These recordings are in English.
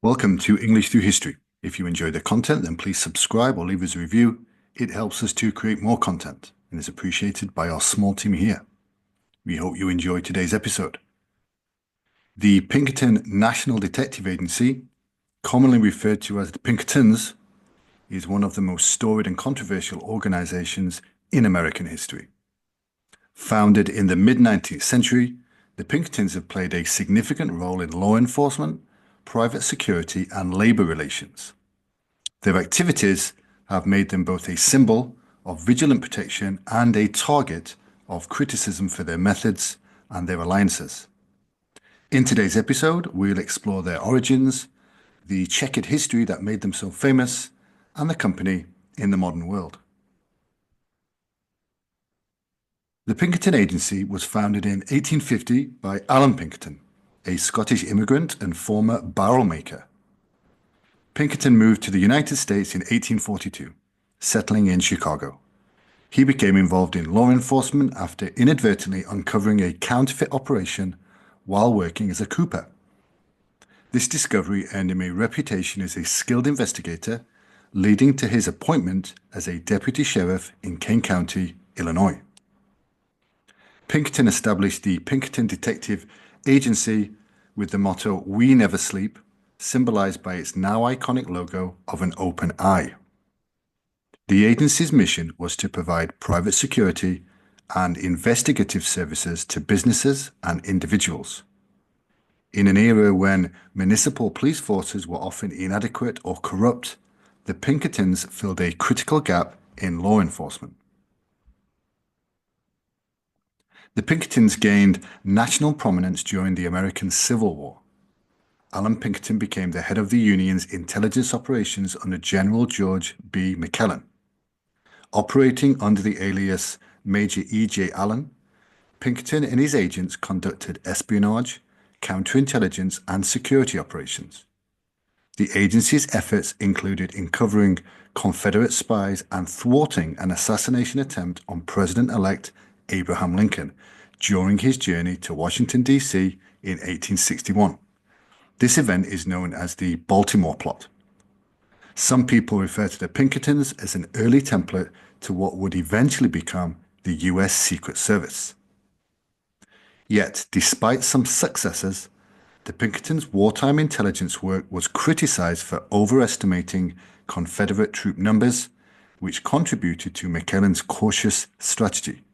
Welcome to English Through History. If you enjoy the content, then please subscribe or leave us a review. It helps us to create more content and is appreciated by our small team here. We hope you enjoy today's episode. The Pinkerton National Detective Agency, commonly referred to as the Pinkertons, is one of the most storied and controversial organizations in American history. Founded in the mid-19th century, the Pinkertons have played a significant role in law enforcement, private security, and labor relations. Their activities have made them both a symbol of vigilant protection and a target of criticism for their methods and their alliances. In today's episode, we'll explore their origins, the checkered history that made them so famous, and the company in the modern world. The Pinkerton Agency was founded in 1850 by Alan Pinkerton, a Scottish immigrant and former barrel maker. Pinkerton moved to the United States in 1842, settling in Chicago. He became involved in law enforcement after inadvertently uncovering a counterfeit operation while working as a cooper. This discovery earned him a reputation as a skilled investigator, leading to his appointment as a deputy sheriff in Kane County, Illinois. Pinkerton established the Pinkerton Detective Agency with the motto, "We never sleep," symbolized by its now iconic logo of an open eye. The agency's mission was to provide private security and investigative services to businesses and individuals. In an era when municipal police forces were often inadequate or corrupt, the Pinkertons filled a critical gap in law enforcement. The Pinkertons gained national prominence during the American Civil War. Alan Pinkerton became the head of the Union's intelligence operations under General George B. McClellan. Operating under the alias Major E.J. Allen, Pinkerton and his agents conducted espionage, counterintelligence, and security operations. The agency's efforts included uncovering Confederate spies and thwarting an assassination attempt on President-elect Abraham Lincoln during his journey to Washington, D.C. in 1861. This event is known as the Baltimore Plot. Some people refer to the Pinkertons as an early template to what would eventually become the U.S. Secret Service. Yet, despite some successes, the Pinkertons' wartime intelligence work was criticized for overestimating Confederate troop numbers, which contributed to McClellan's cautious strategy.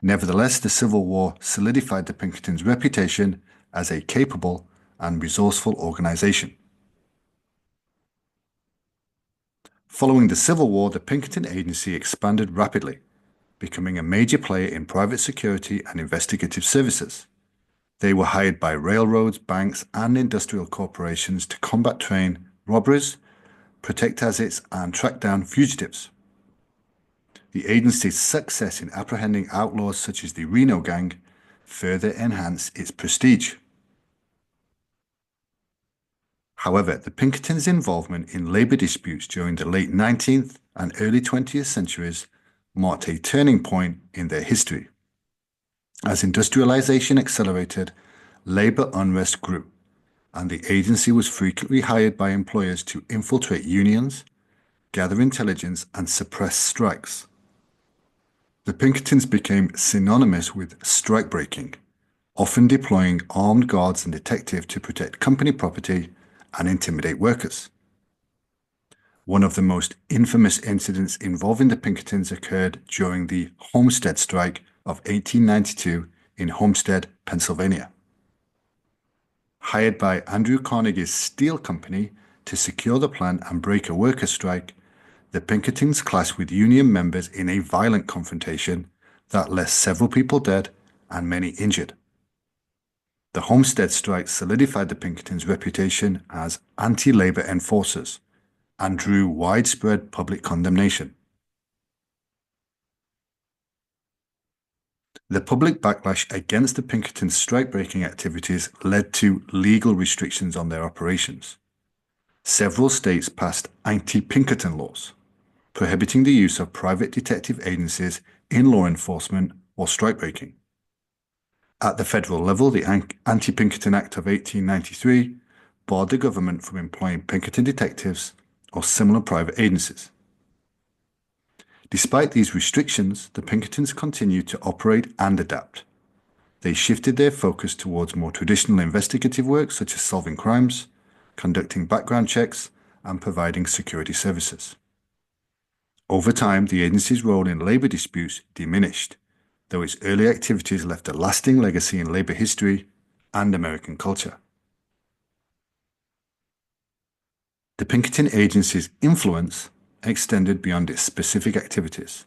Nevertheless, the Civil War solidified the Pinkertons' reputation as a capable and resourceful organization. Following the Civil War, the Pinkerton Agency expanded rapidly, becoming a major player in private security and investigative services. They were hired by railroads, banks, and industrial corporations to combat train robberies, protect assets, and track down fugitives. The agency's success in apprehending outlaws such as the Reno Gang further enhanced its prestige. However, the Pinkertons' involvement in labor disputes during the late 19th and early 20th centuries marked a turning point in their history. As industrialization accelerated, labor unrest grew, and the agency was frequently hired by employers to infiltrate unions, gather intelligence, and suppress strikes. The Pinkertons became synonymous with strike-breaking, often deploying armed guards and detectives to protect company property and intimidate workers. One of the most infamous incidents involving the Pinkertons occurred during the Homestead Strike of 1892 in Homestead, Pennsylvania. Hired by Andrew Carnegie's Steel Company to secure the plant and break a workers' strike, the Pinkertons clashed with Union members in a violent confrontation that left several people dead and many injured. The Homestead Strike solidified the Pinkertons' reputation as anti-labor enforcers and drew widespread public condemnation. The public backlash against the Pinkertons' strike-breaking activities led to legal restrictions on their operations. Several states passed anti-Pinkerton laws, prohibiting the use of private detective agencies in law enforcement or strike-breaking. At the federal level, the Anti-Pinkerton Act of 1893 barred the government from employing Pinkerton detectives or similar private agencies. Despite these restrictions, the Pinkertons continued to operate and adapt. They shifted their focus towards more traditional investigative work such as solving crimes, conducting background checks, and providing security services. Over time, the agency's role in labor disputes diminished, though its early activities left a lasting legacy in labor history and American culture. The Pinkerton Agency's influence extended beyond its specific activities.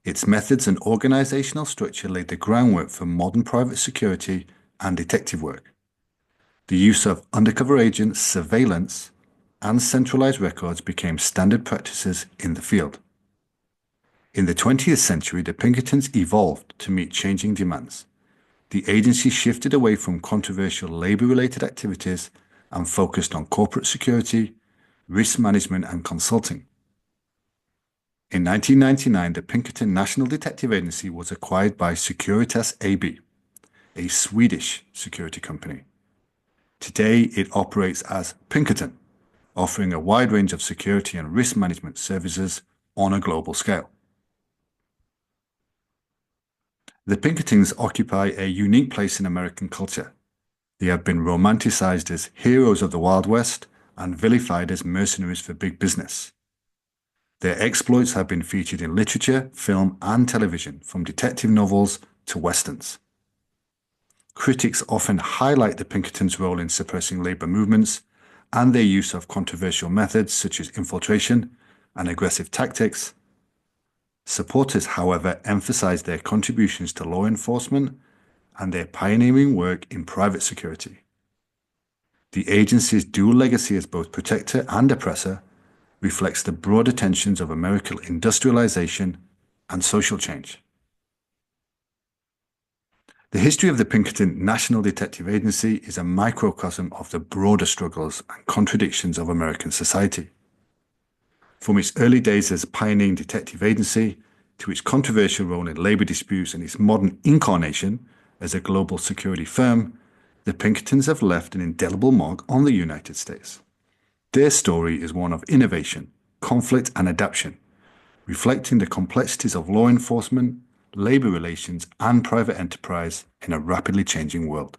Its methods and organizational structure laid the groundwork for modern private security and detective work. The use of undercover agents, surveillance, and centralized records became standard practices in the field. In the 20th century, the Pinkertons evolved to meet changing demands. The agency shifted away from controversial labor-related activities and focused on corporate security, risk management, and consulting. In 1999, the Pinkerton National Detective Agency was acquired by Securitas AB, a Swedish security company. Today, it operates as Pinkerton, offering a wide range of security and risk management services on a global scale. The Pinkertons occupy a unique place in American culture. They have been romanticized as heroes of the Wild West and vilified as mercenaries for big business. Their exploits have been featured in literature, film, and television, from detective novels to westerns. Critics often highlight the Pinkertons' role in suppressing labor movements and their use of controversial methods such as infiltration and aggressive tactics. Supporters, however, emphasize their contributions to law enforcement and their pioneering work in private security. The agency's dual legacy as both protector and oppressor reflects the broader tensions of American industrialization and social change. The history of the Pinkerton National Detective Agency is a microcosm of the broader struggles and contradictions of American society. From its early days as a pioneering detective agency to its controversial role in labor disputes and its modern incarnation as a global security firm, the Pinkertons have left an indelible mark on the United States. Their story is one of innovation, conflict, and adaptation, reflecting the complexities of law enforcement, labor relations, and private enterprise in a rapidly changing world.